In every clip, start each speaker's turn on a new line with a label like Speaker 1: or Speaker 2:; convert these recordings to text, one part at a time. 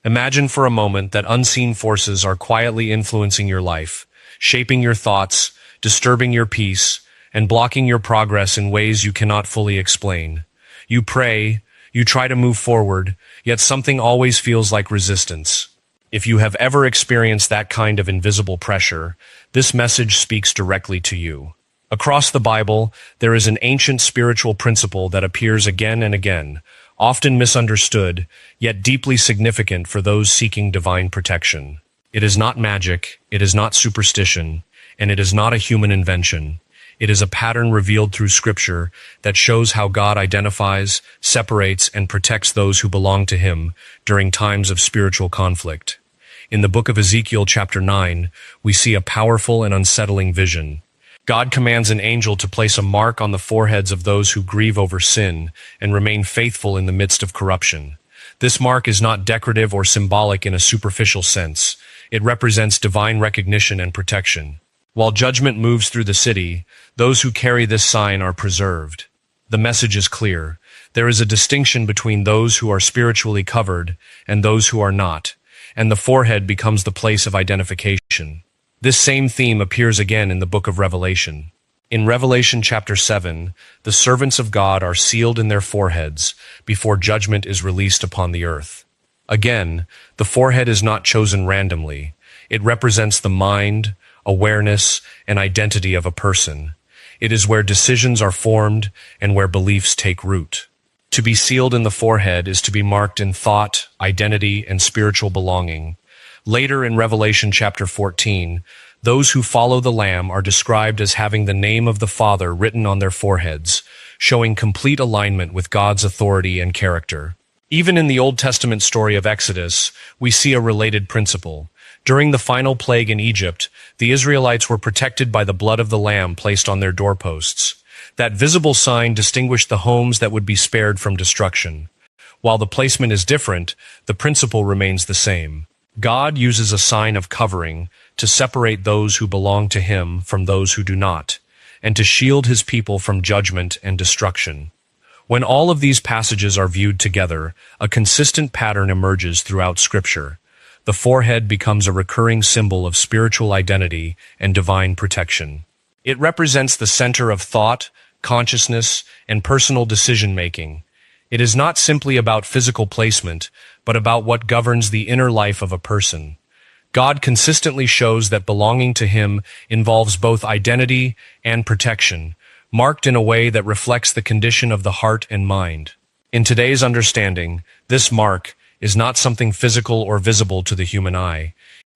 Speaker 1: Imagine for a moment that unseen forces are quietly influencing your life, shaping your thoughts, disturbing your peace, and blocking your progress in ways you cannot fully explain. You pray, you try to move forward, yet something always feels like resistance. If you have ever experienced that kind of invisible pressure, this message speaks directly to you. Across the Bible, there is an ancient spiritual principle that appears again and again, often misunderstood, yet deeply significant for those seeking divine protection. It is not magic, it is not superstition, and it is not a human invention. It is a pattern revealed through Scripture that shows how God identifies, separates, and protects those who belong to Him during times of spiritual conflict. In the book of Ezekiel chapter 9, we see a powerful and unsettling vision. God commands an angel to place a mark on the foreheads of those who grieve over sin and remain faithful in the midst of corruption. This mark is not decorative or symbolic in a superficial sense. It represents divine recognition and protection. While judgment moves through the city, those who carry this sign are preserved. The message is clear. There is a distinction between those who are spiritually covered and those who are not, and the forehead becomes the place of identification. This same theme appears again in the book of Revelation. In Revelation chapter 7, the servants of God are sealed in their foreheads before judgment is released upon the earth. Again, the forehead is not chosen randomly. It represents the mind, awareness, and identity of a person. It is where decisions are formed and where beliefs take root. To be sealed in the forehead is to be marked in thought, identity, and spiritual belonging. Later in Revelation chapter 14, those who follow the Lamb are described as having the name of the Father written on their foreheads, showing complete alignment with God's authority and character. Even in the Old Testament story of Exodus, we see a related principle. During the final plague in Egypt, the Israelites were protected by the blood of the Lamb placed on their doorposts. That visible sign distinguished the homes that would be spared from destruction. While the placement is different, the principle remains the same. God uses a sign of covering to separate those who belong to Him from those who do not, and to shield His people from judgment and destruction. When all of these passages are viewed together, a consistent pattern emerges throughout Scripture. The forehead becomes a recurring symbol of spiritual identity and divine protection. It represents the center of thought, consciousness, and personal decision-making. It is not simply about physical placement, but about what governs the inner life of a person. God consistently shows that belonging to Him involves both identity and protection, marked in a way that reflects the condition of the heart and mind. In today's understanding, this mark is not something physical or visible to the human eye.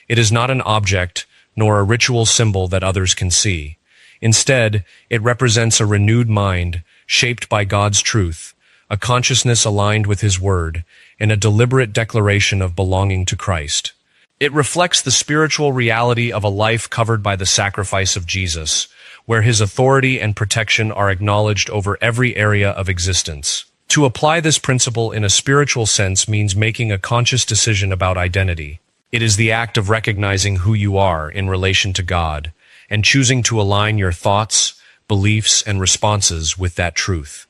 Speaker 1: It is not an object, nor a ritual symbol that others can see. Instead, it represents a renewed mind, shaped by God's truth, a consciousness aligned with His Word, and a deliberate declaration of belonging to Christ. It reflects the spiritual reality of a life covered by the sacrifice of Jesus, where His authority and protection are acknowledged over every area of existence. To apply this principle in a spiritual sense means making a conscious decision about identity. It is the act of recognizing who you are in relation to God, and choosing to align your thoughts, beliefs, and responses with that truth.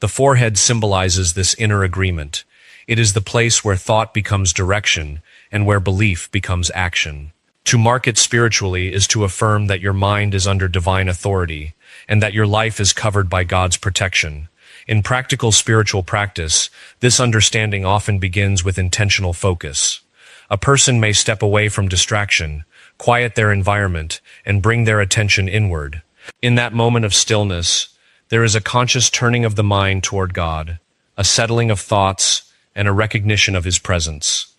Speaker 1: The forehead symbolizes this inner agreement. It is the place where thought becomes direction and where belief becomes action. To mark it spiritually is to affirm that your mind is under divine authority and that your life is covered by God's protection. In practical spiritual practice, this understanding often begins with intentional focus. A person may step away from distraction, quiet their environment, and bring their attention inward. In that moment of stillness, there is a conscious turning of the mind toward God, a settling of thoughts, and a recognition of His presence.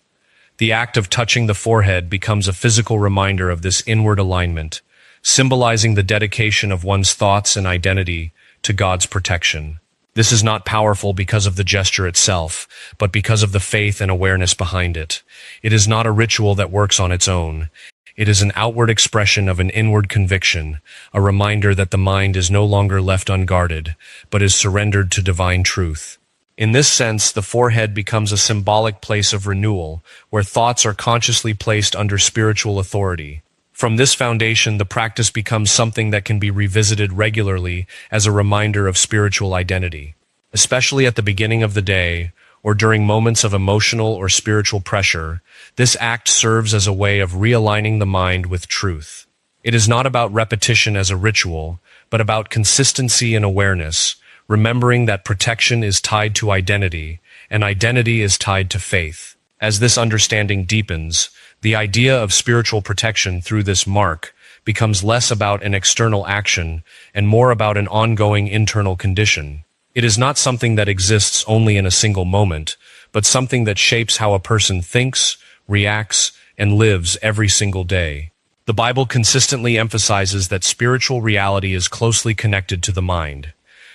Speaker 1: The act of touching the forehead becomes a physical reminder of this inward alignment, symbolizing the dedication of one's thoughts and identity to God's protection. This is not powerful because of the gesture itself, but because of the faith and awareness behind it. It is not a ritual that works on its own. It is an outward expression of an inward conviction, a reminder that the mind is no longer left unguarded, but is surrendered to divine truth. In this sense, the forehead becomes a symbolic place of renewal, where thoughts are consciously placed under spiritual authority. From this foundation, the practice becomes something that can be revisited regularly as a reminder of spiritual identity. Especially at the beginning of the day, or during moments of emotional or spiritual pressure, this act serves as a way of realigning the mind with truth. It is not about repetition as a ritual, but about consistency and awareness, remembering that protection is tied to identity, and identity is tied to faith. As this understanding deepens, the idea of spiritual protection through this mark becomes less about an external action and more about an ongoing internal condition. It is not something that exists only in a single moment, but something that shapes how a person thinks, reacts, and lives every single day. The Bible consistently emphasizes that spiritual reality is closely connected to the mind,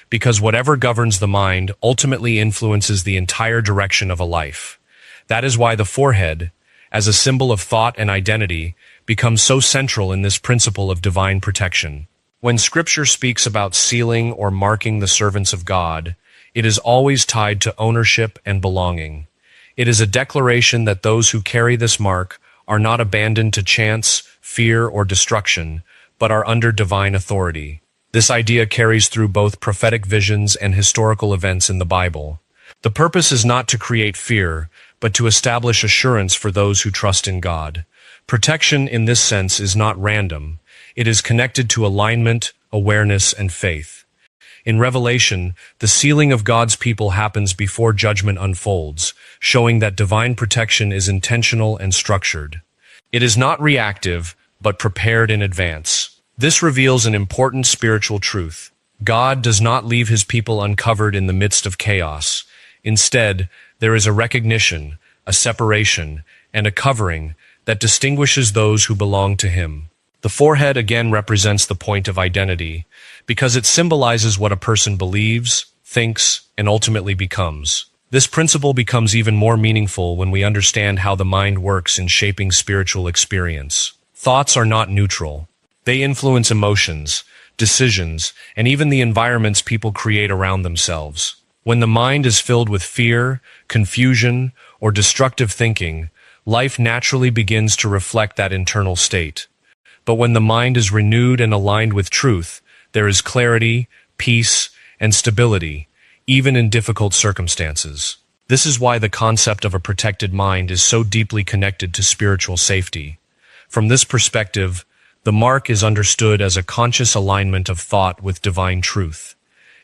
Speaker 1: because whatever governs the mind ultimately influences the entire direction of a life. That is why the forehead, as a symbol of thought and identity, becomes so central in this principle of divine protection. When Scripture speaks about sealing or marking the servants of God, it is always tied to ownership and belonging. It is a declaration that those who carry this mark are not abandoned to chance, fear, or destruction, but are under divine authority. This idea carries through both prophetic visions and historical events in the Bible. The purpose is not to create fear, but to establish assurance for those who trust in God. Protection in this sense is not random. It is connected to alignment, awareness, and faith. In Revelation, the sealing of God's people happens before judgment unfolds, showing that divine protection is intentional and structured. It is not reactive, but prepared in advance. This reveals an important spiritual truth. God does not leave his people uncovered in the midst of chaos. Instead, there is a recognition, a separation, and a covering that distinguishes those who belong to him. The forehead again represents the point of identity, because it symbolizes what a person believes, thinks, and ultimately becomes. This principle becomes even more meaningful when we understand how the mind works in shaping spiritual experience. Thoughts are not neutral. They influence emotions, decisions, and even the environments people create around themselves. When the mind is filled with fear, confusion, or destructive thinking, life naturally begins to reflect that internal state. But when the mind is renewed and aligned with truth, there is clarity, peace, and stability, even in difficult circumstances. This is why the concept of a protected mind is so deeply connected to spiritual safety. From this perspective, the mark is understood as a conscious alignment of thought with divine truth.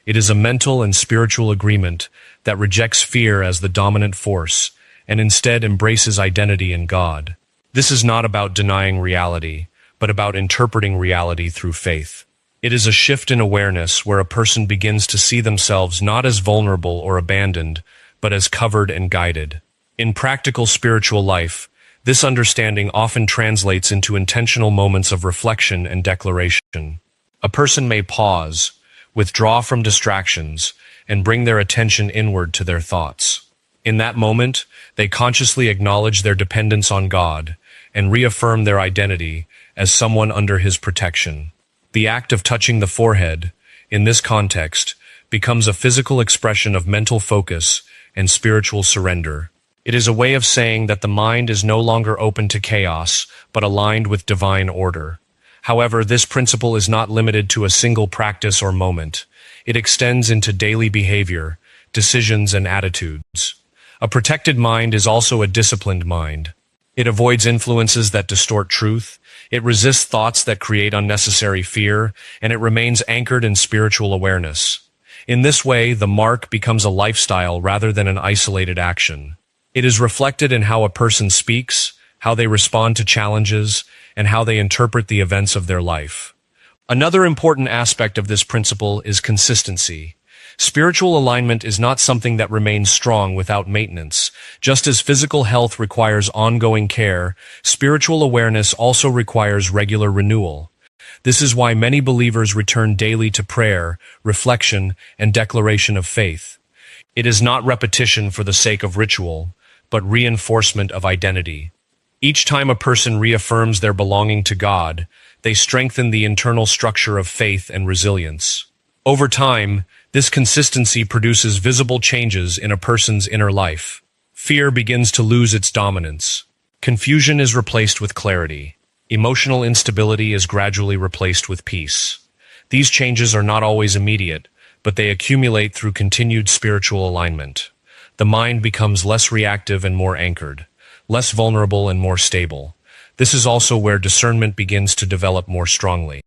Speaker 1: It is a mental and spiritual agreement that rejects fear as the dominant force and instead embraces identity in God. This is not about denying reality, but about interpreting reality through faith. It is a shift in awareness where a person begins to see themselves not as vulnerable or abandoned, but as covered and guided. In practical spiritual life, this understanding often translates into intentional moments of reflection and declaration. A person may pause, withdraw from distractions, and bring their attention inward to their thoughts. In that moment, they consciously acknowledge their dependence on God and reaffirm their identity as someone under his protection. The act of touching the forehead, in this context, becomes a physical expression of mental focus and spiritual surrender. It is a way of saying that the mind is no longer open to chaos, but aligned with divine order. However, this principle is not limited to a single practice or moment. It extends into daily behavior, decisions, and attitudes. A protected mind is also a disciplined mind. It avoids influences that distort truth, it resists thoughts that create unnecessary fear, and it remains anchored in spiritual awareness. In this way, the mark becomes a lifestyle rather than an isolated action. It is reflected in how a person speaks, how they respond to challenges, and how they interpret the events of their life. Another important aspect of this principle is consistency. Spiritual alignment is not something that remains strong without maintenance. Just as physical health requires ongoing care, spiritual awareness also requires regular renewal. This is why many believers return daily to prayer, reflection, and declaration of faith. It is not repetition for the sake of ritual, but reinforcement of identity. Each time a person reaffirms their belonging to God, they strengthen the internal structure of faith and resilience. Over time, this consistency produces visible changes in a person's inner life. Fear begins to lose its dominance. Confusion is replaced with clarity. Emotional instability is gradually replaced with peace. These changes are not always immediate, but they accumulate through continued spiritual alignment. the mind becomes less reactive and more anchored, less vulnerable and more stable. This is also where discernment begins to develop more strongly.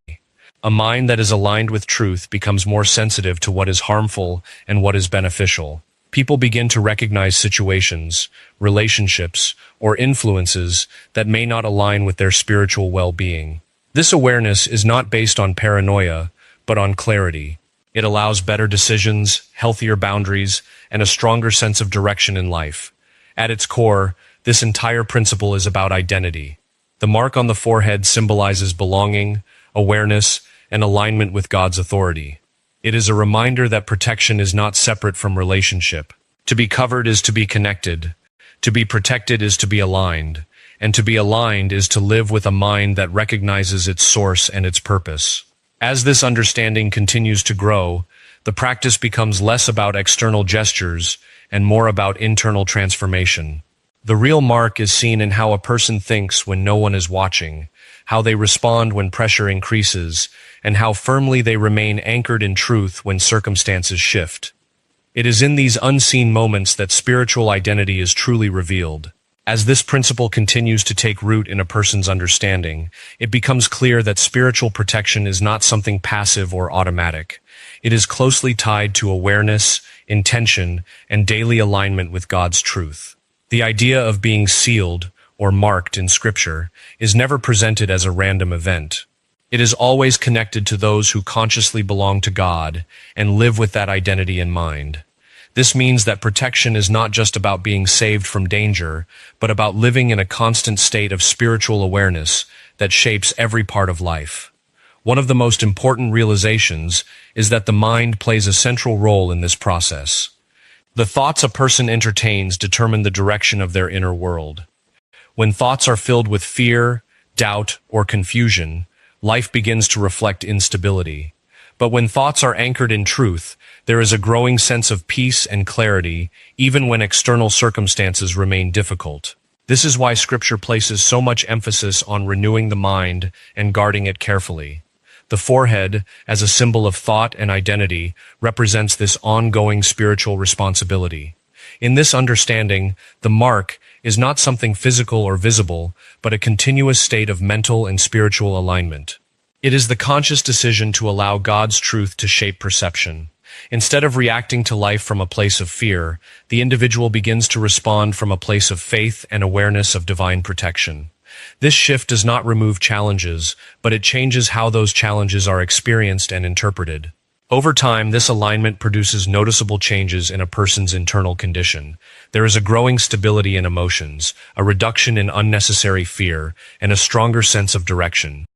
Speaker 1: A mind that is aligned with truth becomes more sensitive to what is harmful and what is beneficial. People begin to recognize situations, relationships, or influences that may not align with their spiritual well-being. This awareness is not based on paranoia, but on clarity. It allows better decisions, healthier boundaries, and a stronger sense of direction in life. At its core, this entire principle is about identity. The mark on the forehead symbolizes belonging, awareness, and alignment with God's authority. It is a reminder that protection is not separate from relationship. To be covered is to be connected. To be protected is to be aligned. And to be aligned is to live with a mind that recognizes its source and its purpose. As this understanding continues to grow, the practice becomes less about external gestures and more about internal transformation. The real mark is seen in how a person thinks when no one is watching, how they respond when pressure increases, and how firmly they remain anchored in truth when circumstances shift. It is in these unseen moments that spiritual identity is truly revealed. As this principle continues to take root in a person's understanding, it becomes clear that spiritual protection is not something passive or automatic. It is closely tied to awareness, intention, and daily alignment with God's truth. The idea of being sealed or marked in Scripture is never presented as a random event. It is always connected to those who consciously belong to God and live with that identity in mind. This means that protection is not just about being saved from danger, but about living in a constant state of spiritual awareness that shapes every part of life. One of the most important realizations is that the mind plays a central role in this process. The thoughts a person entertains determine the direction of their inner world. When thoughts are filled with fear, doubt, or confusion, life begins to reflect instability. But when thoughts are anchored in truth, there is a growing sense of peace and clarity, even when external circumstances remain difficult. This is why Scripture places so much emphasis on renewing the mind and guarding it carefully. The forehead, as a symbol of thought and identity, represents this ongoing spiritual responsibility. In this understanding, the mark is not something physical or visible, but a continuous state of mental and spiritual alignment. It is the conscious decision to allow God's truth to shape perception. Instead of reacting to life from a place of fear, the individual begins to respond from a place of faith and awareness of divine protection. This shift does not remove challenges, but it changes how those challenges are experienced and interpreted. Over time, this alignment produces noticeable changes in a person's internal condition. There is a growing stability in emotions, a reduction in unnecessary fear, and a stronger sense of direction.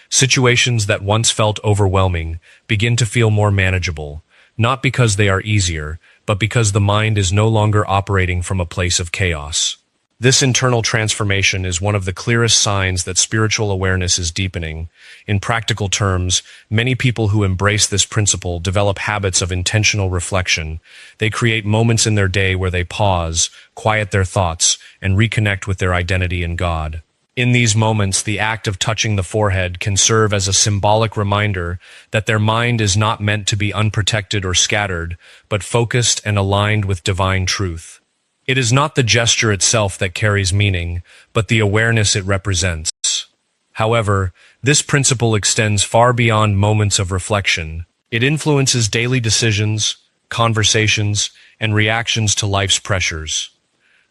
Speaker 1: Situations that once felt overwhelming begin to feel more manageable, not because they are easier, but because the mind is no longer operating from a place of chaos. This internal transformation is one of the clearest signs that spiritual awareness is deepening. In practical terms, many people who embrace this principle develop habits of intentional reflection. They create moments in their day where they pause, quiet their thoughts, and reconnect with their identity in God. In these moments, the act of touching the forehead can serve as a symbolic reminder that their mind is not meant to be unprotected or scattered, but focused and aligned with divine truth. It is not the gesture itself that carries meaning, but the awareness it represents. However, this principle extends far beyond moments of reflection. It influences daily decisions, conversations, and reactions to life's pressures.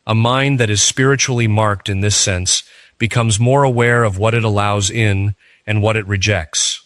Speaker 1: A mind that is spiritually marked in this sense becomes more aware of what it allows in and what it rejects.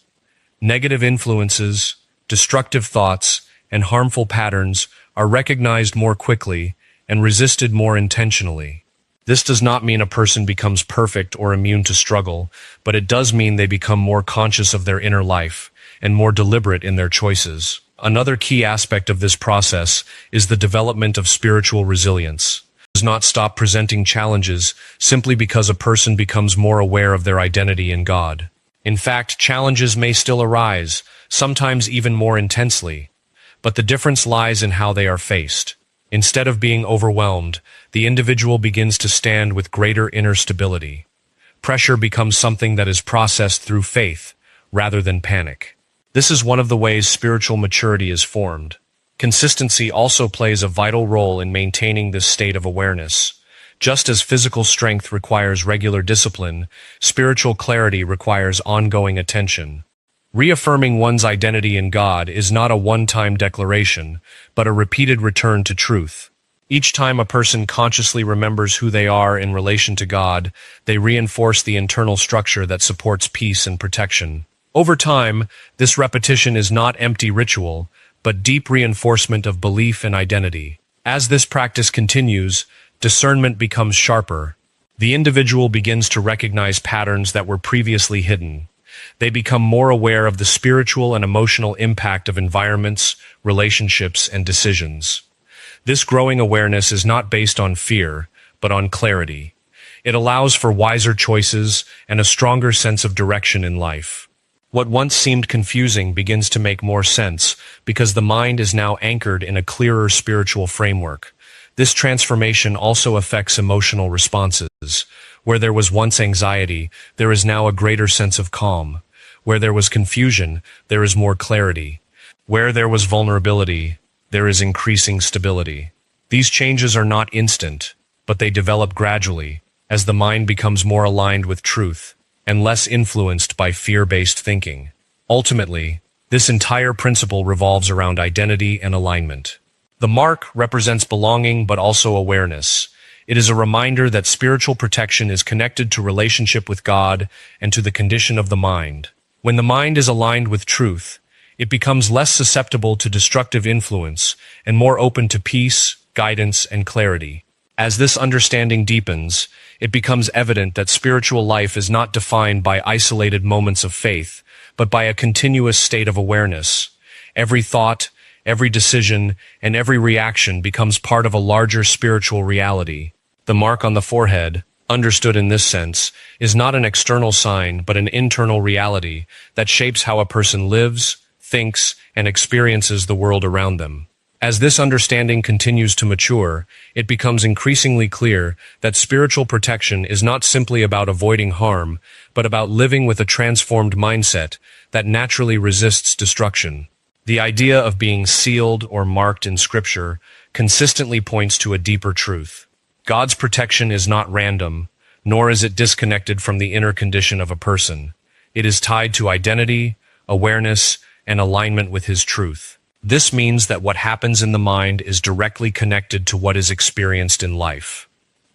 Speaker 1: Negative influences, destructive thoughts, and harmful patterns are recognized more quickly and resisted more intentionally. This does not mean a person becomes perfect or immune to struggle, but it does mean they become more conscious of their inner life and more deliberate in their choices. Another key aspect of this process is the development of spiritual resilience. It does not stop presenting challenges simply because a person becomes more aware of their identity in God. In fact, challenges may still arise, sometimes even more intensely, but the difference lies in how they are faced. Instead of being overwhelmed, the individual begins to stand with greater inner stability. Pressure becomes something that is processed through faith, rather than panic. This is one of the ways spiritual maturity is formed. Consistency also plays a vital role in maintaining this state of awareness. Just as physical strength requires regular discipline, spiritual clarity requires ongoing attention. Reaffirming one's identity in God is not a one-time declaration, but a repeated return to truth. Each time a person consciously remembers who they are in relation to God, they reinforce the internal structure that supports peace and protection. Over time, this repetition is not empty ritual, but deep reinforcement of belief and identity. As this practice continues, discernment becomes sharper. The individual begins to recognize patterns that were previously hidden. They become more aware of the spiritual and emotional impact of environments, relationships, and decisions. This growing awareness is not based on fear, but on clarity. It allows for wiser choices and a stronger sense of direction in life. What once seemed confusing begins to make more sense because the mind is now anchored in a clearer spiritual framework. This transformation also affects emotional responses. Where there was once anxiety, there is now a greater sense of calm. Where there was confusion, there is more clarity. Where there was vulnerability, there is increasing stability. These changes are not instant, but they develop gradually as the mind becomes more aligned with truth and less influenced by fear-based thinking. Ultimately, this entire principle revolves around identity and alignment. The mark represents belonging but also awareness. It is a reminder that spiritual protection is connected to relationship with God and to the condition of the mind. When the mind is aligned with truth, it becomes less susceptible to destructive influence and more open to peace, guidance, and clarity. As this understanding deepens, it becomes evident that spiritual life is not defined by isolated moments of faith, but by a continuous state of awareness. Every thought, every decision, and every reaction becomes part of a larger spiritual reality. The mark on the forehead, understood in this sense, is not an external sign but an internal reality that shapes how a person lives, thinks, and experiences the world around them. As this understanding continues to mature, it becomes increasingly clear that spiritual protection is not simply about avoiding harm, but about living with a transformed mindset that naturally resists destruction. The idea of being sealed or marked in Scripture consistently points to a deeper truth. God's protection is not random, nor is it disconnected from the inner condition of a person. It is tied to identity, awareness, and alignment with His truth. This means that what happens in the mind is directly connected to what is experienced in life.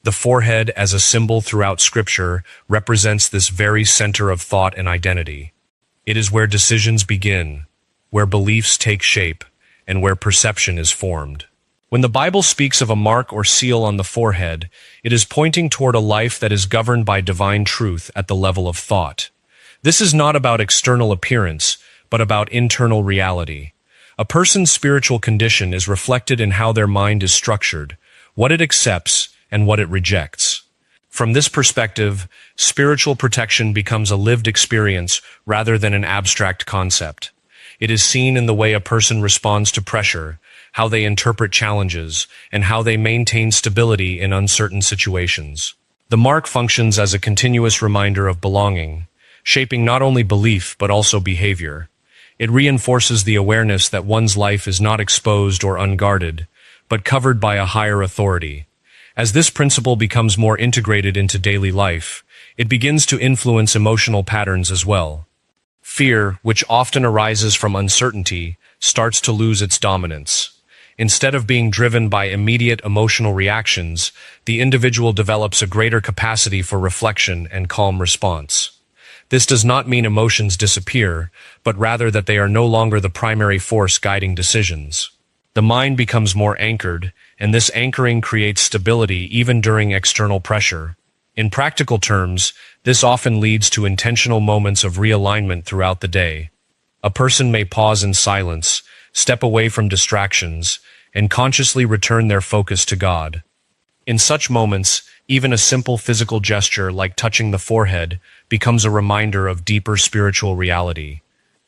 Speaker 1: The forehead, as a symbol throughout Scripture, represents this very center of thought and identity. It is where decisions begin, where beliefs take shape, and where perception is formed. When the Bible speaks of a mark or seal on the forehead, it is pointing toward a life that is governed by divine truth at the level of thought. This is not about external appearance, but about internal reality. A person's spiritual condition is reflected in how their mind is structured, what it accepts, and what it rejects. From this perspective, spiritual protection becomes a lived experience rather than an abstract concept. It is seen in the way a person responds to pressure, how they interpret challenges, and how they maintain stability in uncertain situations. The mark functions as a continuous reminder of belonging, shaping not only belief but also behavior. It reinforces the awareness that one's life is not exposed or unguarded, but covered by a higher authority. As this principle becomes more integrated into daily life, it begins to influence emotional patterns as well. Fear, which often arises from uncertainty, starts to lose its dominance. Instead of being driven by immediate emotional reactions, the individual develops a greater capacity for reflection and calm response. This does not mean emotions disappear, but rather that they are no longer the primary force guiding decisions. The mind becomes more anchored, and this anchoring creates stability even during external pressure. In practical terms, this often leads to intentional moments of realignment throughout the day. A person may pause in silence, step away from distractions, and consciously return their focus to God. In such moments, even a simple physical gesture like touching the forehead becomes a reminder of deeper spiritual reality.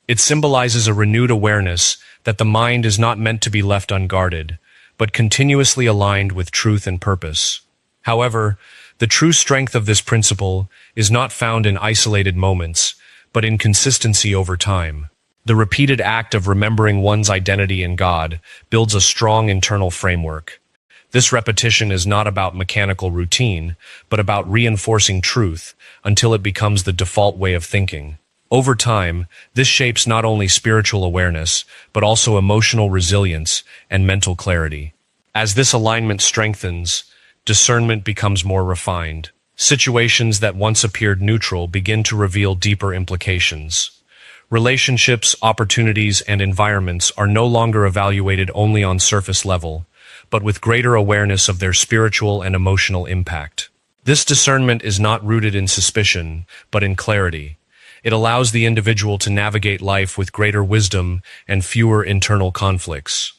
Speaker 1: It symbolizes a renewed awareness that the mind is not meant to be left unguarded, but continuously aligned with truth and purpose. However, the true strength of this principle is not found in isolated moments, but in consistency over time. The repeated act of remembering one's identity in God builds a strong internal framework. This repetition is not about mechanical routine, but about reinforcing truth until it becomes the default way of thinking. Over time, this shapes not only spiritual awareness, but also emotional resilience and mental clarity. As this alignment strengthens, discernment becomes more refined. Situations that once appeared neutral begin to reveal deeper implications. Relationships, opportunities, and environments are no longer evaluated only on surface level, but with greater awareness of their spiritual and emotional impact. This discernment is not rooted in suspicion, but in clarity. It allows the individual to navigate life with greater wisdom and fewer internal conflicts.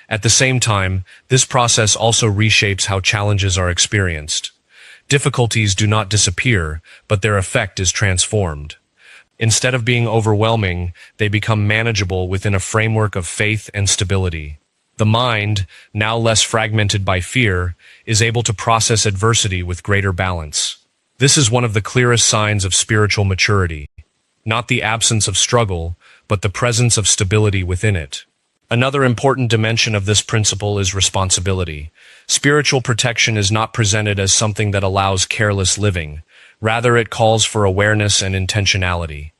Speaker 1: At the same time, this process also reshapes how challenges are experienced. Difficulties do not disappear, but their effect is transformed. Instead of being overwhelming, they become manageable within a framework of faith and stability. The mind, now less fragmented by fear, is able to process adversity with greater balance. This is one of the clearest signs of spiritual maturity. Not the absence of struggle, but the presence of stability within it. Another important dimension of this principle is responsibility. Spiritual protection is not presented as something that allows careless living. Rather, it calls for awareness and intentionality.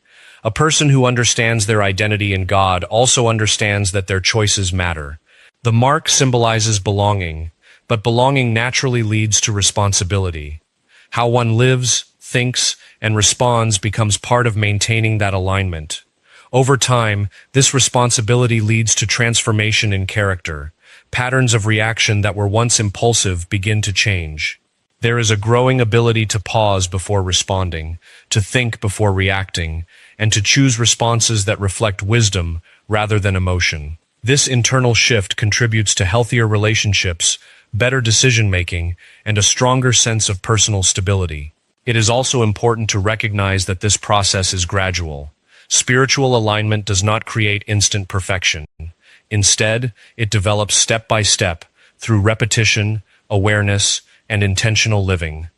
Speaker 1: A person who understands their identity in God also understands that their choices matter. The mark symbolizes belonging, but belonging naturally leads to responsibility. How one lives, thinks, and responds becomes part of maintaining that alignment. Over time, this responsibility leads to transformation in character. Patterns of reaction that were once impulsive begin to change. There is a growing ability to pause before responding, to think before reacting, and to choose responses that reflect wisdom rather than emotion. This internal shift contributes to healthier relationships, better decision-making, and a stronger sense of personal stability. It is also important to recognize that this process is gradual. Spiritual alignment does not create instant perfection. Instead, it develops step by step through repetition, awareness, and intentional living.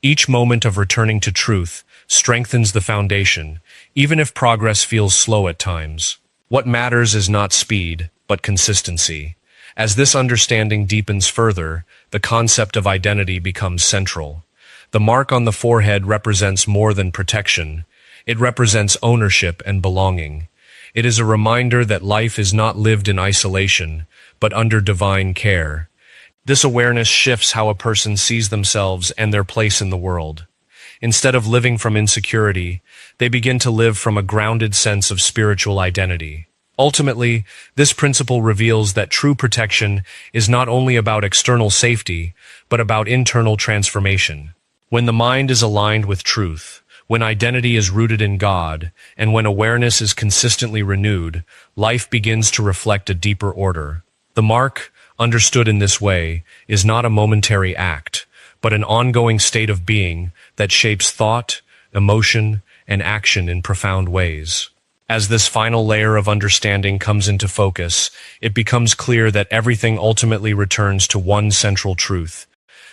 Speaker 1: Each moment of returning to truth strengthens the foundation, even if progress feels slow at times. What matters is not speed, but consistency. As this understanding deepens further, the concept of identity becomes central. The mark on the forehead represents more than protection. It represents ownership and belonging. It is a reminder that life is not lived in isolation, but under divine care. This awareness shifts how a person sees themselves and their place in the world. Instead of living from insecurity, they begin to live from a grounded sense of spiritual identity. Ultimately, this principle reveals that true protection is not only about external safety, but about internal transformation. When the mind is aligned with truth, when identity is rooted in God, and when awareness is consistently renewed, life begins to reflect a deeper order. The mark, understood in this way, is not a momentary act, but an ongoing state of being that shapes thought, emotion, and action in profound ways. As this final layer of understanding comes into focus, it becomes clear that everything ultimately returns to one central truth.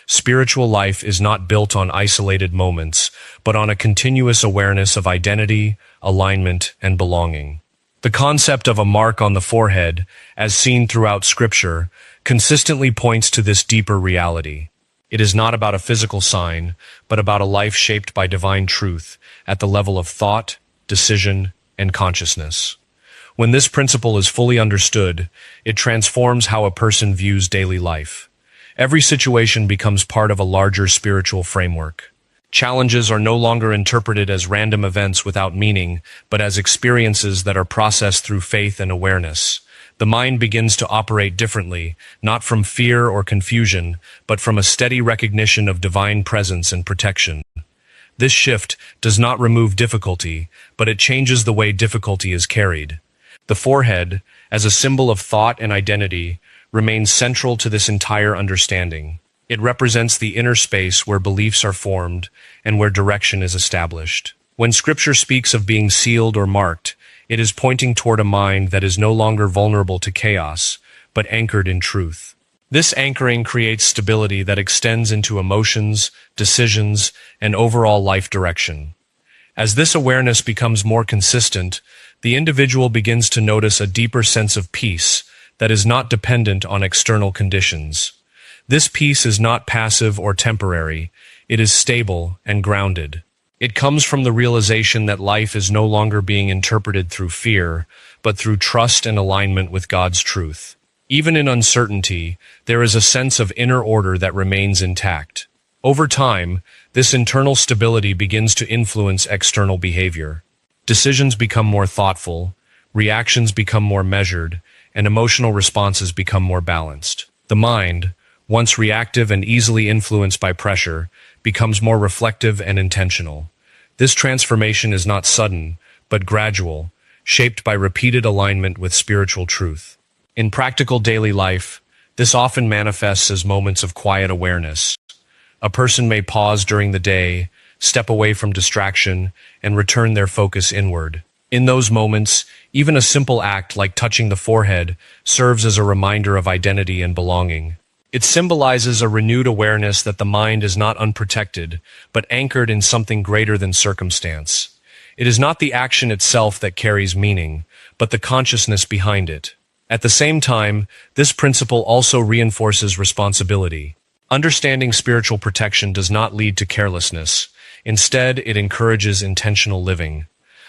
Speaker 1: Spiritual life is not built on isolated moments, but on a continuous awareness of identity, alignment, and belonging. The concept of a mark on the forehead, as seen throughout Scripture, consistently points to this deeper reality. It is not about a physical sign, but about a life shaped by divine truth at the level of thought, decision, and consciousness. When this principle is fully understood, it transforms how a person views daily life. Every situation becomes part of a larger spiritual framework. Challenges are no longer interpreted as random events without meaning, but as experiences that are processed through faith and awareness. The mind begins to operate differently, not from fear or confusion, but from a steady recognition of divine presence and protection. This shift does not remove difficulty, but it changes the way difficulty is carried. The forehead, as a symbol of thought and identity, remains central to this entire understanding. It represents the inner space where beliefs are formed and where direction is established. When Scripture speaks of being sealed or marked, it is pointing toward a mind that is no longer vulnerable to chaos, but anchored in truth. This anchoring creates stability that extends into emotions, decisions, and overall life direction. As this awareness becomes more consistent, the individual begins to notice a deeper sense of peace that is not dependent on external conditions. This peace is not passive or temporary, it is stable and grounded. It comes from the realization that life is no longer being interpreted through fear, but through trust and alignment with God's truth. Even in uncertainty, there is a sense of inner order that remains intact. Over time, this internal stability begins to influence external behavior. Decisions become more thoughtful, reactions become more measured, and emotional responses become more balanced. The mind, once reactive and easily influenced by pressure, becomes more reflective and intentional. This transformation is not sudden, but gradual, shaped by repeated alignment with spiritual truth. In practical daily life, this often manifests as moments of quiet awareness. A person may pause during the day, step away from distraction, and return their focus inward. In those moments, even a simple act like touching the forehead serves as a reminder of identity and belonging. It symbolizes a renewed awareness that the mind is not unprotected, but anchored in something greater than circumstance. It is not the action itself that carries meaning, but the consciousness behind it. At the same time, this principle also reinforces responsibility. Understanding spiritual protection does not lead to carelessness. Instead, it encourages intentional living.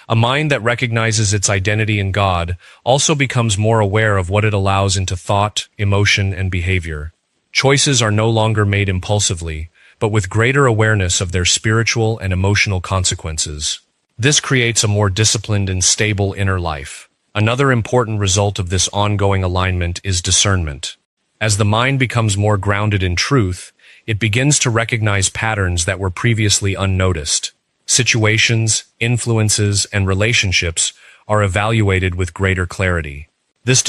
Speaker 1: A mind that recognizes its identity in God also becomes more aware of what it allows into thought, emotion, and behavior. Choices are no longer made impulsively, but with greater awareness of their spiritual and emotional consequences. This creates a more disciplined and stable inner life. Another important result of this ongoing alignment is discernment. As the mind becomes more grounded in truth, it begins to recognize patterns that were previously unnoticed. Situations, influences, and relationships are evaluated with greater clarity. This